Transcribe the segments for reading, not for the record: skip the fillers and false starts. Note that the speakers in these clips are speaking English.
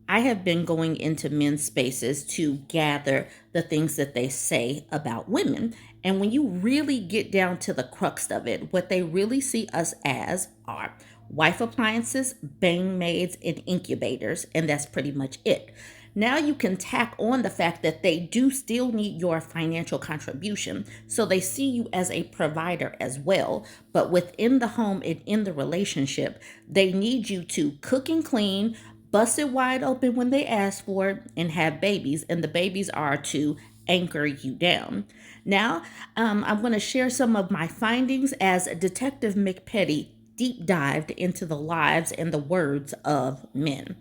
I have been going into men's spaces to gather the things that they say about women. And when you really get down to the crux of it, what they really see us as are wife appliances, bang maids, and incubators. And that's pretty much it. Now you can tack on the fact that they do still need your financial contribution. So they see you as a provider as well. But within the home and in the relationship, they need you to cook and clean, bust it wide open when they ask for it, and have babies. And the babies are to anchor you down. Now, I'm going to share some of my findings as Detective McPetty deep dived into the lives and the words of men.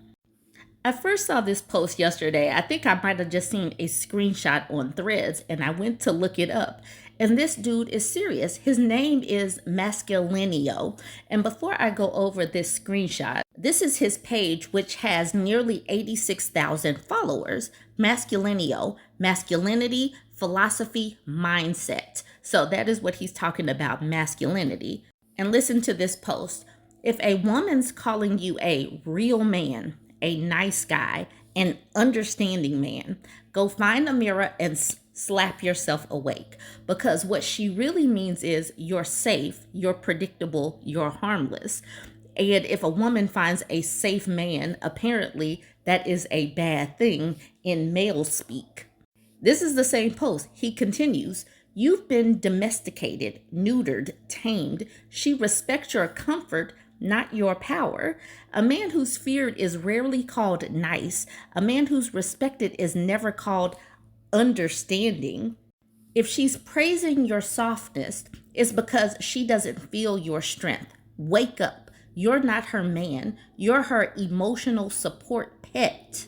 I first saw this post yesterday. I think I might have just seen a screenshot on Threads and I went to look it up. And this dude is serious. His name is Masculinio. And before I go over this screenshot, this is his page, which has nearly 86,000 followers. Masculinio, masculinity, philosophy, mindset. So that is what he's talking about, masculinity. And listen to this post. If a woman's calling you a real man, a nice guy, an understanding man, go find a mirror and slap yourself awake. Because what she really means is you're safe, you're predictable, you're harmless. And if a woman finds a safe man, apparently that is a bad thing in male speak. This is the same post. He continues, you've been domesticated, neutered, tamed. She respects your comfort, not your power. A man who's feared is rarely called nice. A man who's respected is never called understanding. If she's praising your softness, it's because she doesn't feel your strength. Wake up. You're not her man. You're her emotional support pet.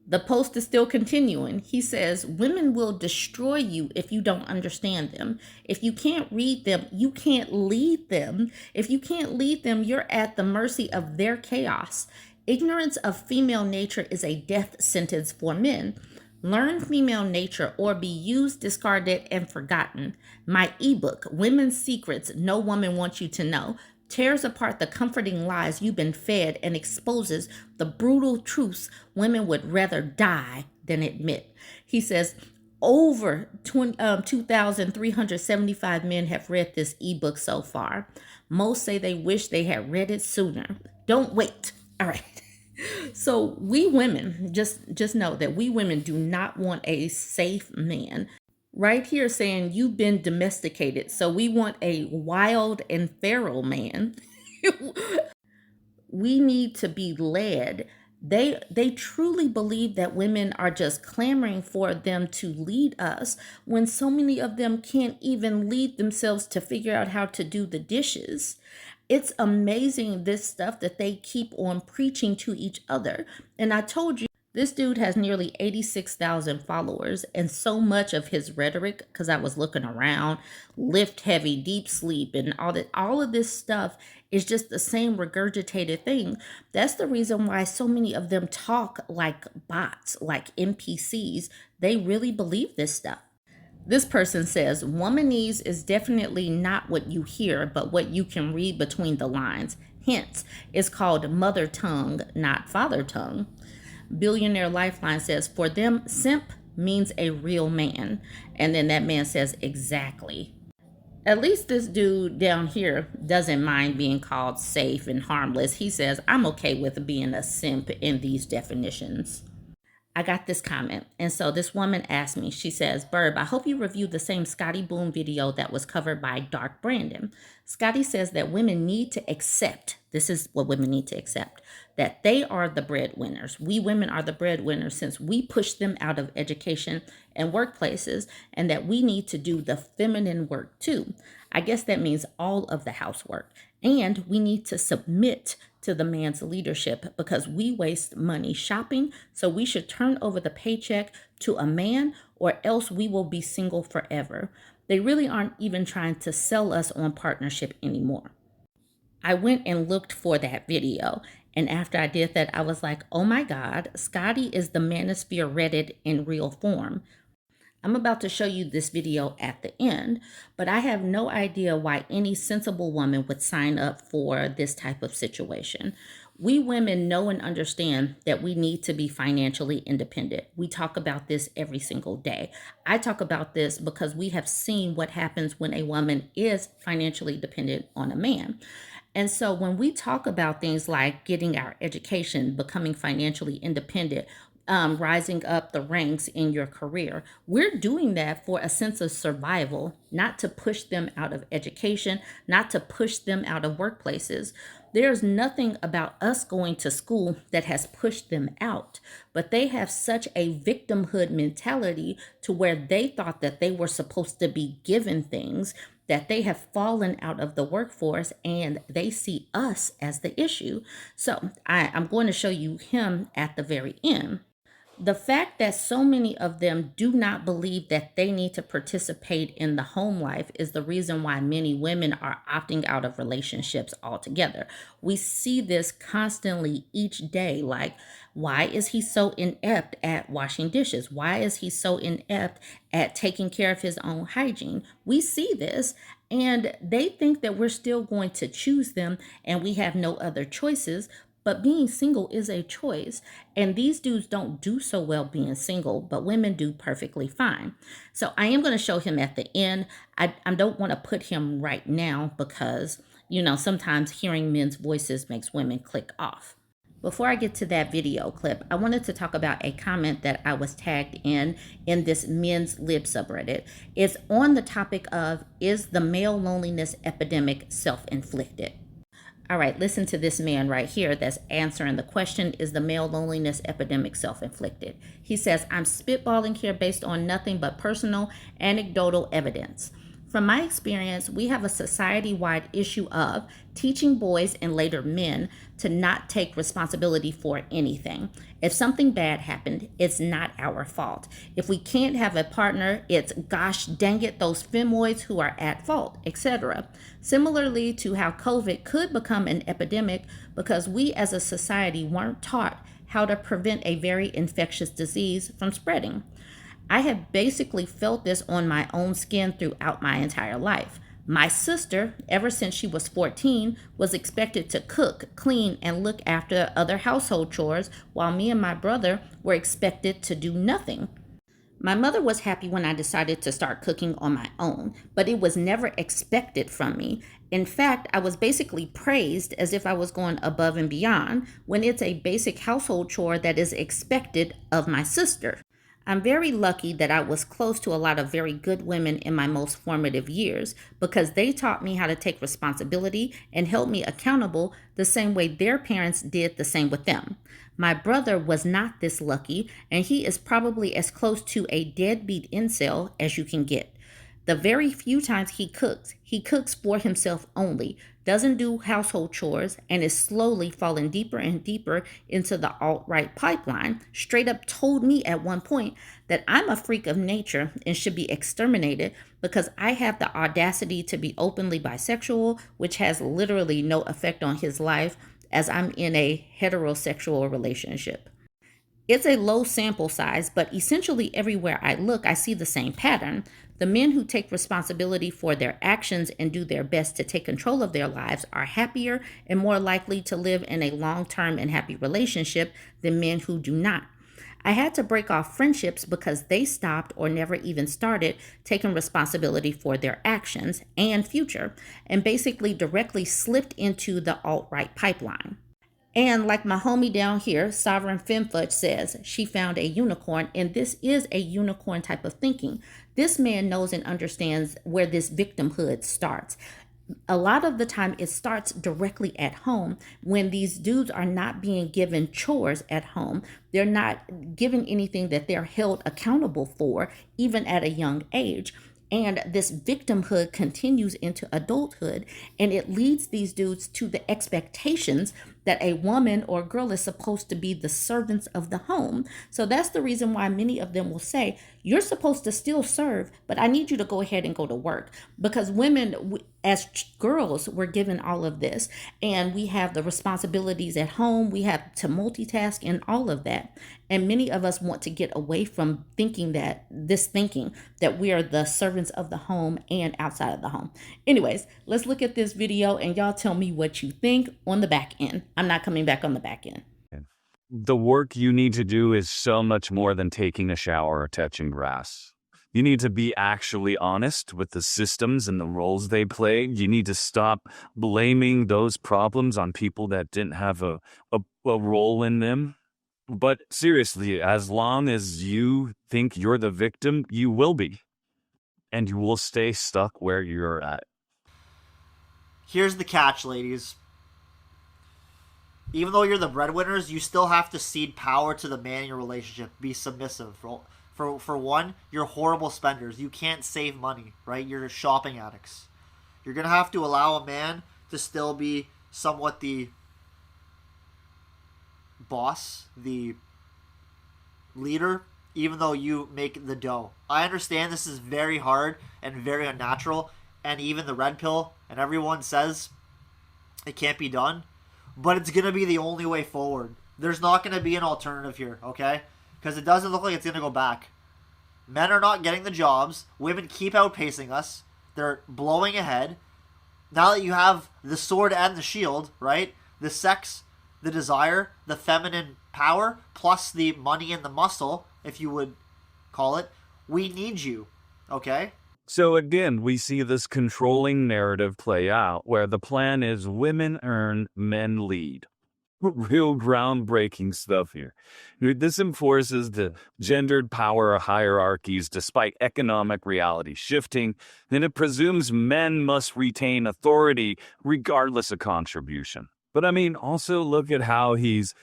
The post is still continuing. He says, women will destroy you if you don't understand them. If you can't read them, you can't lead them. If you can't lead them, you're at the mercy of their chaos. Ignorance of female nature is a death sentence for men. Learn female nature or be used, discarded, and forgotten. My ebook, Women's Secrets No Woman Wants You to Know, tears apart the comforting lies you've been fed and exposes the brutal truths women would rather die than admit. He says over 2,375 men have read this ebook so far. Most say they wish they had read it sooner. Don't wait. All right. So we women, just know that we women do not want a safe man. Right here saying you've been domesticated. So we want a wild and feral man. We need to be led. They truly believe that women are just clamoring for them to lead us when so many of them can't even lead themselves to figure out how to do the dishes. It's amazing, this stuff that they keep on preaching to each other. And I told you, this dude has nearly 86,000 followers, and so much of his rhetoric, because I was looking around, lift heavy, deep sleep, and all of this stuff is just the same regurgitated thing. That's the reason why so many of them talk like bots, like NPCs. They really believe this stuff. This person says, womanese is definitely not what you hear, but what you can read between the lines. Hence, it's called mother tongue, not father tongue. Billionaire Lifeline says, for them, simp means a real man. And then that man says, exactly. At least this dude down here doesn't mind being called safe and harmless. He says, I'm okay with being a simp in these definitions. I got this comment. And so this woman asked me, she says, Burb, I hope you reviewed the same Scotty Boom video that was covered by Dark Brandon. Scotty says that women need to accept, this is what women need to accept, that they are the breadwinners. We women are the breadwinners since we push them out of education and workplaces, and that we need to do the feminine work too. I guess that means all of the housework. And we need to submit to the man's leadership because we waste money shopping. So we should turn over the paycheck to a man or else we will be single forever. They really aren't even trying to sell us on partnership anymore. I went and looked for that video. And after I did that, I was like, oh my God, Scotty is the manosphere Reddit in real form. I'm about to show you this video at the end, but I have no idea why any sensible woman would sign up for this type of situation. We women know and understand that we need to be financially independent. We talk about this every single day. I talk about this because we have seen what happens when a woman is financially dependent on a man. And so when we talk about things like getting our education, becoming financially independent, rising up the ranks in your career, we're doing that for a sense of survival, not to push them out of education, not to push them out of workplaces. There's nothing about us going to school that has pushed them out, but they have such a victimhood mentality to where they thought that they were supposed to be given things, that they have fallen out of the workforce and they see us as the issue. So I'm going to show you him at the very end. The fact that so many of them do not believe that they need to participate in the home life is the reason why many women are opting out of relationships altogether. We see this constantly each day. Like, why is he so inept at washing dishes? Why is he so inept at taking care of his own hygiene? We see this, and they think that we're still going to choose them and we have no other choices. But being single is a choice. And these dudes don't do so well being single, but women do perfectly fine. So I am going to show him at the end. I don't want to put him right now because, sometimes hearing men's voices makes women click off. Before I get to that video clip, I wanted to talk about a comment that I was tagged in this men's lib subreddit. It's on the topic of, is the male loneliness epidemic self-inflicted? All right, listen to this man right here that's answering the question, is the male loneliness epidemic self-inflicted? He says, I'm spitballing here based on nothing but personal, anecdotal evidence. From my experience, we have a society-wide issue of teaching boys and later men to not take responsibility for anything. If something bad happened, it's not our fault. If we can't have a partner, it's gosh dang it, those femoids who are at fault, etc. Similarly to how COVID could become an epidemic because we as a society weren't taught how to prevent a very infectious disease from spreading. I have basically felt this on my own skin throughout my entire life. My sister, ever since she was 14, was expected to cook, clean, and look after other household chores, while me and my brother were expected to do nothing. My mother was happy when I decided to start cooking on my own, but it was never expected from me. In fact, I was basically praised as if I was going above and beyond when it's a basic household chore that is expected of my sister. I'm very lucky that I was close to a lot of very good women in my most formative years because they taught me how to take responsibility and held me accountable the same way their parents did the same with them. My brother was not this lucky, and he is probably as close to a deadbeat incel as you can get. The very few times he cooks for himself only, doesn't do household chores, and is slowly falling deeper and deeper into the alt-right pipeline. Straight up told me at one point that I'm a freak of nature and should be exterminated because I have the audacity to be openly bisexual, which has literally no effect on his life as I'm in a heterosexual relationship. It's a low sample size, but essentially everywhere I look, I see the same pattern. The men who take responsibility for their actions and do their best to take control of their lives are happier and more likely to live in a long-term and happy relationship than men who do not. I had to break off friendships because they stopped or never even started taking responsibility for their actions and future, and basically directly slipped into the alt-right pipeline. And like my homie down here, Sovereign Femfudge says, she found a unicorn, and this is a unicorn type of thinking. This man knows and understands where this victimhood starts. A lot of the time it starts directly at home when these dudes are not being given chores at home. They're not given anything that they're held accountable for, even at a young age. And this victimhood continues into adulthood, and it leads these dudes to the expectations that a woman or girl is supposed to be the servants of the home. So that's the reason why many of them will say, you're supposed to still serve, but I need you to go ahead and go to work. Because women, as girls, we're given all of this, and we have the responsibilities at home, we have to multitask and all of that. And many of us want to get away from thinking that we are the servants of the home and outside of the home. Anyways, let's look at this video and y'all tell me what you think on the back end. I'm not coming back on the back end. The work you need to do is so much more than taking a shower or touching grass. You need to be actually honest with the systems and the roles they play. You need to stop blaming those problems on people that didn't have a role in them. But seriously, as long as you think you're the victim, you will be. And you will stay stuck where you're at. Here's the catch, ladies. Even though you're the breadwinners, you still have to cede power to the man in your relationship. Be submissive. For one, you're horrible spenders. You can't save money, right? You're shopping addicts. You're going to have to allow a man to still be somewhat the boss, the leader, even though you make the dough. I understand this is very hard and very unnatural, and even the red pill and everyone says it can't be done, but it's going to be the only way forward. There's not going to be an alternative here, okay? Because it doesn't look like it's going to go back. Men are not getting the jobs. Women keep outpacing us. They're blowing ahead. Now that you have the sword and the shield, right? The sex, the desire, the feminine power, plus the money and the muscle, if you would call it, we need you, okay? So again, we see this controlling narrative play out where the plan is women earn, men lead. Real groundbreaking stuff here. This enforces the gendered power hierarchies despite economic reality shifting. Then it presumes men must retain authority regardless of contribution. But I mean, also look at how he's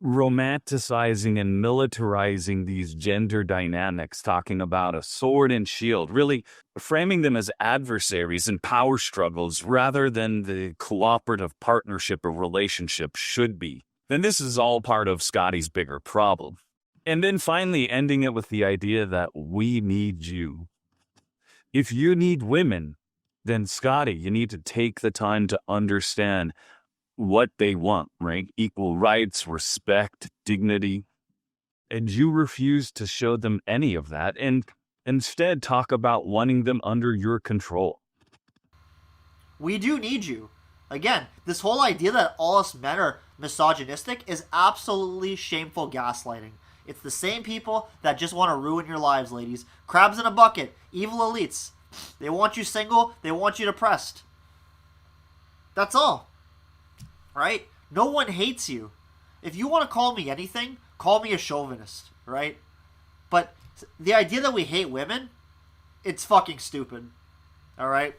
romanticizing and militarizing these gender dynamics, talking about a sword and shield, really framing them as adversaries in power struggles rather than the cooperative partnership a relationship should be. Then this is all part of Scotty's bigger problem. And then finally ending it with the idea that we need you. If you need women, then Scotty, you need to take the time to understand what they want, right? Equal rights, respect, dignity. And you refuse to show them any of that and instead talk about wanting them under your control. We do need you. Again, this whole idea that all us men are misogynistic is absolutely shameful gaslighting. It's the same people that just want to ruin your lives, ladies. Crabs in a bucket, evil elites. They want you single, they want you depressed. That's all. Right? No one hates you. If you want to call me anything, call me a chauvinist, right? But the idea that we hate women, it's fucking stupid. All right?